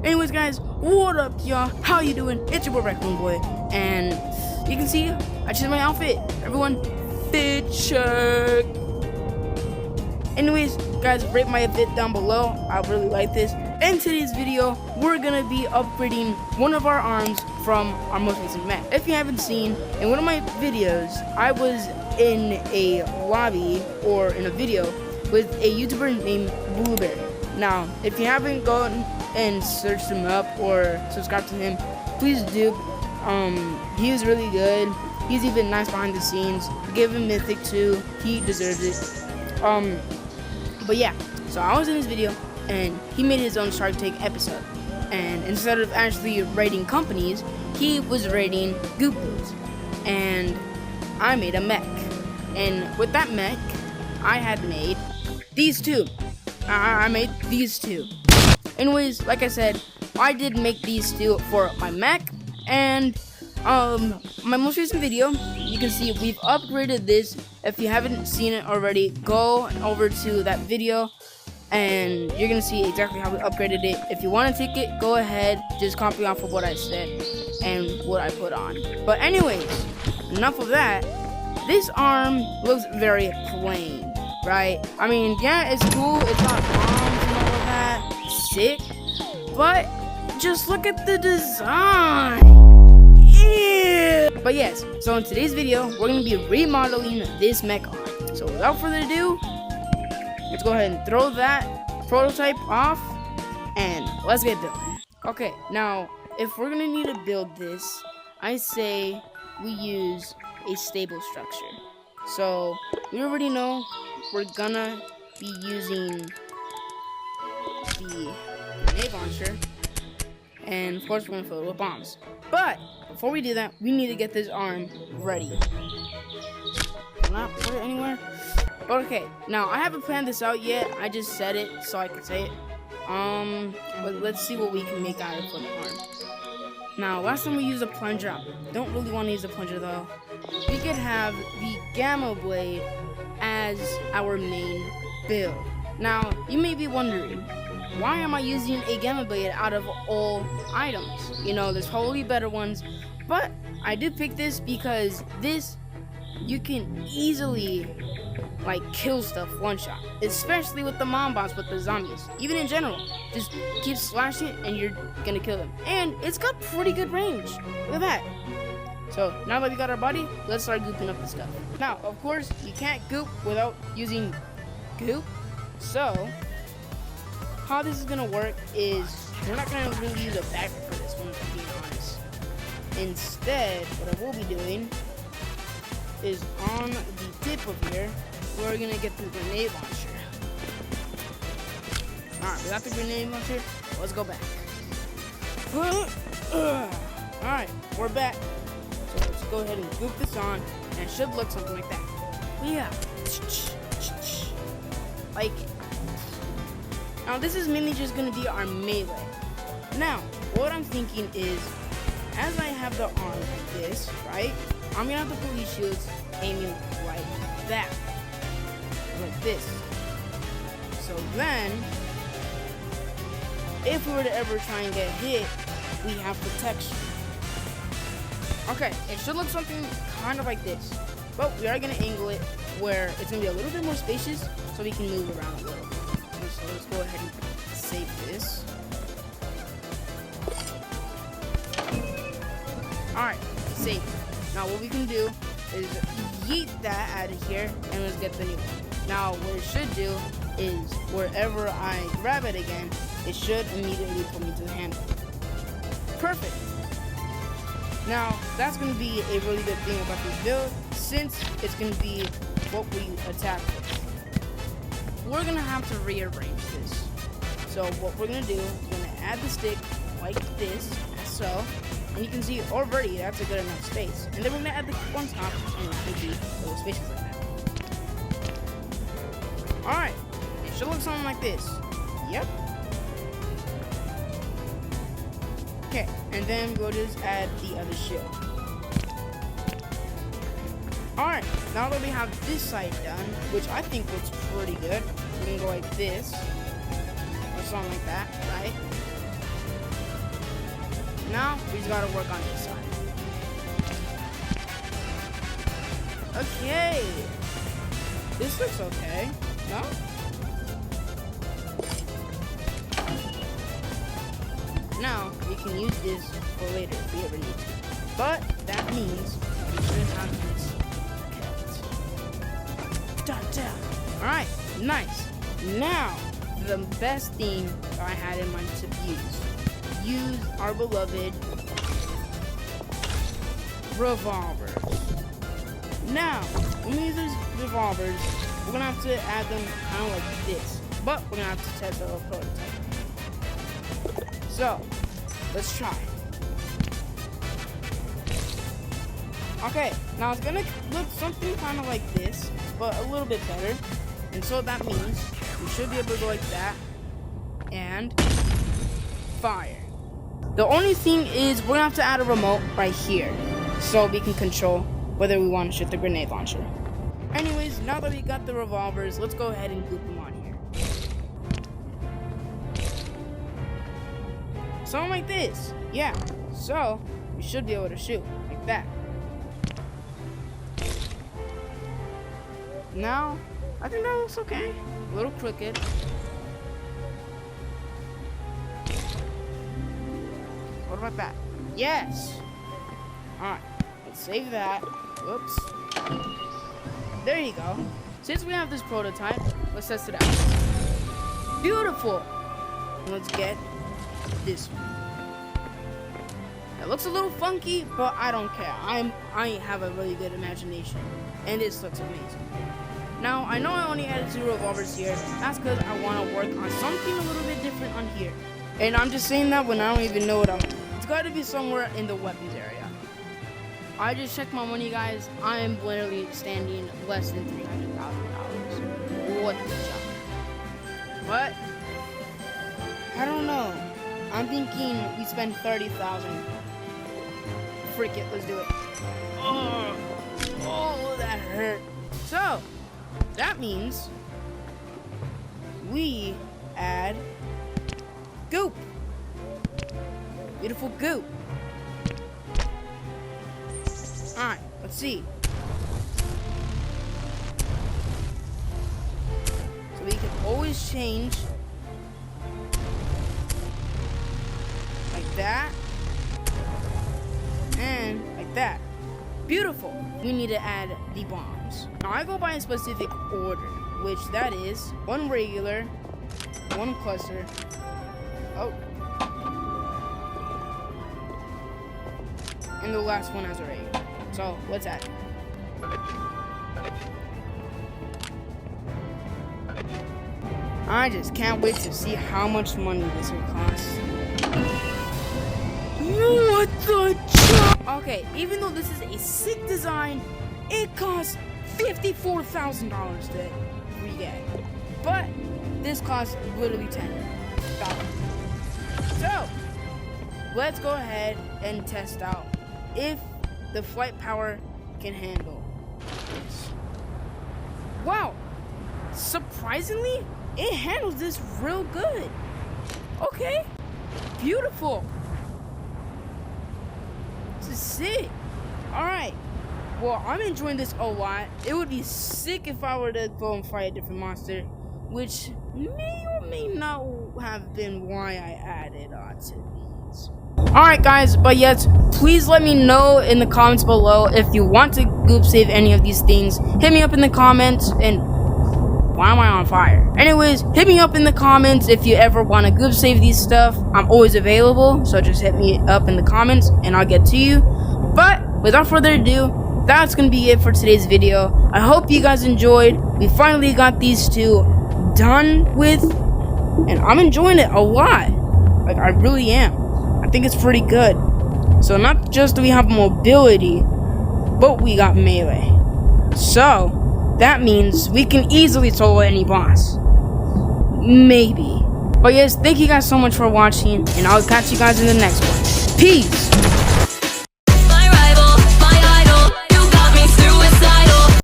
Anyways, guys, what up, y'all? How you doing? It's your boy Raccoon Boy, and you can see I changed my outfit. Everyone, fit check. Anyways, guys, rate my fit down below. I really like this. In today's video, we're gonna be upgrading one of our arms from our most recent mech. If you haven't seen, in one of my videos, I was in a lobby or in a video with a YouTuber named Blueberry. Now, if you haven't gone and searched him up or subscribed to him, please do. He is really good. He's even nice behind the scenes. Give him Mythic too. He deserves it. But yeah, so I was in this video and he made his own Shark Tank episode. And instead of actually rating companies, he was rating Goopoos. And I made a mech. And with that mech, I had made these two. I made these two. Anyways, like I said, I did make these two for my mech. And my most recent video, you can see we've upgraded this. If you haven't seen it already, go over to that video and you're gonna see exactly how we upgraded it. If you want to take it, go ahead, just copy off of what I said and what I put on. But anyways, enough of that. This arm looks very plain, right? I mean, yeah, it's cool, it's got bombs and all of that, sick, but just look at the design. Yeah. But yes, so in today's video, we're going to be remodeling this mech arm. So without further ado, let's go ahead and throw that prototype off and let's get building. Okay, now if we're going to need to build this, I say we use a stable structure. So we already know we're gonna be using the grenade launcher, and of course we're gonna fill it with bombs. But before we do that, we need to get this arm ready. Not put it anywhere. Okay, now I haven't planned this out yet. I just said it so I could say it. But let's see what we can make out of it for the arm. Now, last time we used a plunger. Don't really want to use a plunger though. We could have the Gamma Blade as our main build. Now, you may be wondering, why am I using a Gamma Blade out of all items? You know, there's probably better ones, but I did pick this because this, you can easily like kill stuff one shot, especially with the mom bots, with the zombies, even in general. Just keep slashing it and you're gonna kill them, and it's got pretty good range. Look at that. So now that we got our body, let's start gooping up the stuff. Now, of course, you can't goop without using goop. So how this is gonna work is we're not gonna really use a backpack for this one, to be honest. Instead, what I will be doing is on the tip of here, we're gonna get the grenade launcher. Alright, we got the grenade launcher. Let's go back. Alright, we're back. So let's go ahead and goop this on, and it should look something like that. But yeah. Like, now this is mainly just gonna be our melee. Now, what I'm thinking is, as I have the arm like this, right? I'm gonna have the police shields aiming like that. Like this. So then, if we were to ever try and get hit, we have protection. Okay, it should look something kind of like this, but we are going to angle it where it's going to be a little bit more spacious so we can move around a little. So let's go ahead and save this. Alright, save. Now what we can do is yeet that out of here and let's get the new one. Now what it should do is wherever I grab it again, it should immediately put me to the handle. Perfect. Now that's going to be a really good thing about this build, since it's going to be what we attack with. We're going to have to rearrange this. So what we're going to do is we're going to add the stick like this, as so. And you can see already that's a good enough space. And then we're going to add the one top, and it's going to be a little spacious like that. Alright, it should look something like this. Yep. Okay, and then we'll just add the other shield. Alright, now that we have this side done, which I think looks pretty good, we're gonna go like this. something like that, right? Now we just gotta work on this side. Okay. This looks okay. No? Now we can use this for later if we ever need to. But that means we should have this kept. Alright, nice. Now, the best thing I had in mind to use our beloved revolvers. Now, when we use these revolvers, we're gonna have to add them kind of like this, but we're gonna have to test our prototype. So, let's try. Okay, now it's gonna look something kind of like this, but a little bit better. And so that means we should be able to go like that and fire. The only thing is we're gonna have to add a remote right here so we can control whether we want to shoot the grenade launcher. Anyways, now that we got the revolvers, let's go ahead and group them on here. Something like this. Yeah, so we should be able to shoot like that. Now, I think that looks okay. A little crooked. What about that? Yes! Alright, let's save that. Whoops. There you go. Since we have this prototype, let's test it out. Beautiful! Let's get this one. It looks a little funky, but I don't care. I have a really good imagination, and this looks amazing. Now, I know I only added 2 revolvers here. That's because I want to work on something a little bit different on here. And I'm just saying that when I don't even know what I'm... It's got to be somewhere in the weapons area. I just checked my money, guys. I am literally standing less than $300,000. What the job? What? I don't know. I'm thinking we spend 30,000. Frick it, let's do it. Oh, that hurt. So, that means we add goop. Beautiful goop. Alright, let's see. So we can always change like that and like that. Beautiful. We need to add the bombs. Now I go by a specific order, which that is 1 regular, 1 cluster. Oh. And the last one has a regular. So let's add it. I just can't wait to see how much money this will cost. What the Okay, even though this is a sick design, it costs $54,000 to re-get. But this costs literally $10,000. So let's go ahead and test out if the flight power can handle this. Wow, surprisingly, it handles this real good. Okay, beautiful. This is sick. Alright, well, I'm enjoying this a lot. It would be sick if I were to go and fight a different monster, which may or may not have been why I added on to these. Alright guys, but yes, please let me know in the comments below if you want to goop save any of these things. Hit me up in the comments, and why am I on fire? Anyways, hit me up in the comments if you ever want to goop save these stuff. I'm always available, so just hit me up in the comments and I'll get to you. But without further ado, that's gonna be it for today's video. I hope you guys enjoyed. We finally got these 2 done with, and I'm enjoying it a lot. Like, I really am. I think it's pretty good. So not just do we have mobility, but we got melee. So that means we can easily solo any boss. Maybe. But yes, thank you guys so much for watching, and I'll catch you guys in the next one. Peace!